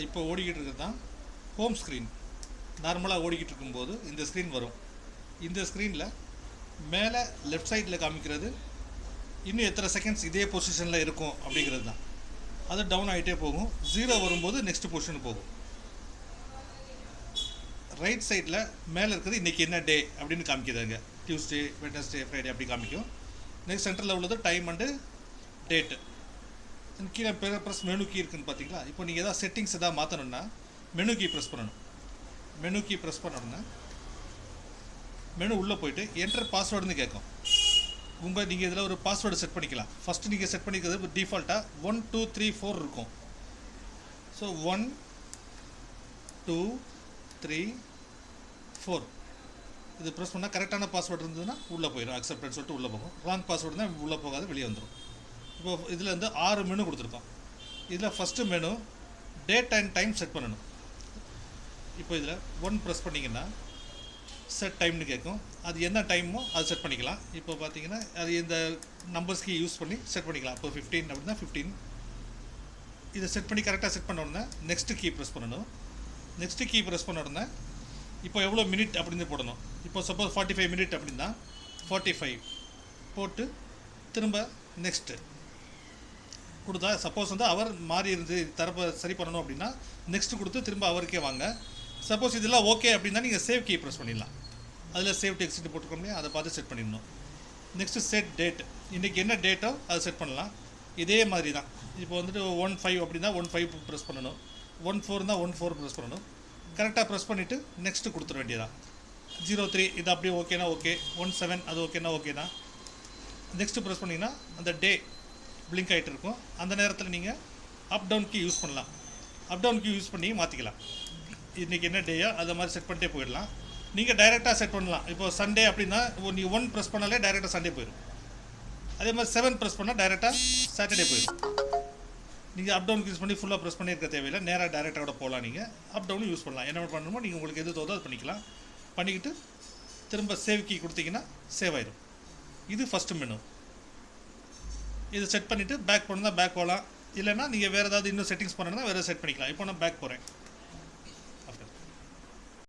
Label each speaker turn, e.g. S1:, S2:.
S1: இப்போ ஓடிக்கிட்டு இருக்கிறது தான் ஹோம் ஸ்க்ரீன். நார்மலாக ஓடிக்கிட்டு இருக்கும்போது இந்த ஸ்க்ரீன் வரும். இந்த ஸ்க்ரீனில் மேலே லெஃப்ட் சைடில் காமிக்கிறது இன்னும் எத்தனை செகண்ட்ஸ் இதே பொசிஷனில் இருக்கும் அப்படிங்கிறது தான். அது டவுன் ஆகிட்டே போகும். 0 வரும்போது நெக்ஸ்ட் பொசிஷனுக்கு போகும். ரைட் சைடில் மேலே இருக்கிறது இன்றைக்கி என்ன டே அப்படின்னு காமிக்கிறாங்க. டியூஸ்டே, வெட்னஸ்டே, ஃப்ரைடே அப்படி காமிக்கும். நெக்ஸ்ட் சென்டரில் உள்ளது டைம் அண்டு டேட்டு. கீழே ப்ரெஸ் மெனு கீ இருக்குதுன்னு பார்த்தீங்களா. இப்போ நீங்கள் எதாவது செட்டிங்ஸ் எதாவது மாற்றணுன்னா மெனு கீ ப்ரெஸ் பண்ணணும். மெனு கீ ப்ரெஸ் பண்ணணுன்னா மெனு உள்ளே போய்ட்டு என்டர் பாஸ்வேர்டுன்னு கேட்கும். நீங்கள் இதில் ஒரு பாஸ்வேர்டு செட் பண்ணிக்கலாம். ஃபஸ்ட்டு நீங்கள் செட் பண்ணிக்கிறது டிஃபால்ட்டாக 1 2 3 4 இருக்கும். ஸோ 1 2 3 4 இது ப்ரெஸ் பண்ணால் கரெக்டான பாஸ்வேர்டு இருந்ததுன்னா உள்ளே போயிடும். அக்செப்ட்னு சொல்லிட்டு உள்ளே போகும். ராங் பாஸ்வேர்டு தான் உள்ளே போகாது, வெளியே வந்துடும். இப்போ இதில் வந்து 6 மெனு கொடுத்துருக்கோம். இதில் first menu date and time set பண்ணணும். இப்போ இதில் 1 ப்ரெஸ் பண்ணிங்கன்னா செட் டைம்னு கேட்கும். அது என்ன டைமோ அது செட் பண்ணிக்கலாம். இப்போ பார்த்தீங்கன்னா அது இந்த நம்பர்ஸ்க்கு யூஸ் பண்ணி செட் பண்ணிக்கலாம். இப்போ 15 அப்படின்னா 15 இதை செட் பண்ணி கரெக்டாக செட் பண்ண உடனே நெக்ஸ்ட்டு கீ ப்ரெஸ் பண்ணணும். நெக்ஸ்ட்டு கீ ப்ரெஸ் பண்ண உடனே இப்போ எவ்வளோ மினிட் அப்படின்னு போடணும். இப்போ சப்போஸ் 45 மினிட் அப்படின்னா 45 போட்டு திரும்ப நெக்ஸ்ட்டு கொடுத்தா, சப்போஸ் வந்து அவர் மாறி இருந்து தரப்பை சரி பண்ணணும் அப்படின்னா நெக்ஸ்ட்டு கொடுத்து திரும்ப அவருக்கே வாங்க. சப்போஸ் இதெல்லாம் ஓகே அப்படின்னா நீங்கள் சேவ் கீ ப்ரெஸ் பண்ணிடலாம். அதில் சேவ் டெக்ஸ்ட் போட்டுக்கோங்க, அதை பார்த்து செட் பண்ணிடணும். நெக்ஸ்ட்டு செட் டேட், இன்றைக்கி என்ன டேட்டோ அதை செட் பண்ணலாம். இதே மாதிரி தான். இப்போ வந்துட்டு 15 அப்படின்னா 15 ப்ரெஸ் பண்ணணும். 14 தான் 14 ப்ரெஸ் பண்ணணும். கரெக்டாக ப்ரெஸ் பண்ணிவிட்டு நெக்ஸ்ட்டு கொடுத்துட வேண்டியதான். 03 இது அப்படியே ஓகேனா ஓகே, 17 அது ஓகேனா ஓகேனா. நெக்ஸ்ட்டு ப்ரெஸ் பண்ணிங்கன்னா அந்த டே பிளிங்க் ஆகிட்டு இருக்கும். அந்த நேரத்தில் நீங்கள் அப் டவுன் கீ யூஸ் பண்ணலாம். அப் டவுன் கீ யூஸ் பண்ணி மாற்றிக்கலாம். இன்றைக்கி என்ன டேயோ அதை மாதிரி செட் பண்ணிட்டே போயிடலாம். நீங்கள் டைரெக்டாக செட் பண்ணலாம். இப்போ சண்டே அப்படின்னா நீங்கள் 1 ப்ரெஸ் பண்ணாலே டைரெக்டாக சண்டே போயிடும். அதே மாதிரி 7 ப்ரெஸ் பண்ணால் டைரெக்டாக சாட்டர்டே போயிடும். நீங்கள் அப் டவுன் யூஸ் பண்ணி ஃபுல்லாக ப்ரெஸ் பண்ணியிருக்க தேவையில்லை, நேராக டைரெக்டாக போகலாம். நீங்கள் அப் டவுனும் யூஸ் பண்ணலாம். என்ன பண்ணணுமோ நீங்கள் உங்களுக்கு எது தோதோ அது பண்ணிக்கலாம். பண்ணிக்கிட்டு திரும்ப சேவ் கீ கொடுத்தீங்கன்னா சேவ் ஆயிடும். இது ஃபஸ்ட்டு மெனு. இது செட் பண்ணிவிட்டு பேக் பண்ணால் பேக் போகலாம். இல்லைனா நீங்கள் வேறு ஏதாவது இன்னும் செட்டிங்ஸ் பண்ணணும்னா வேறு செட் பண்ணிக்கலாம். இப்போ நான் பேக் போகிறேன்.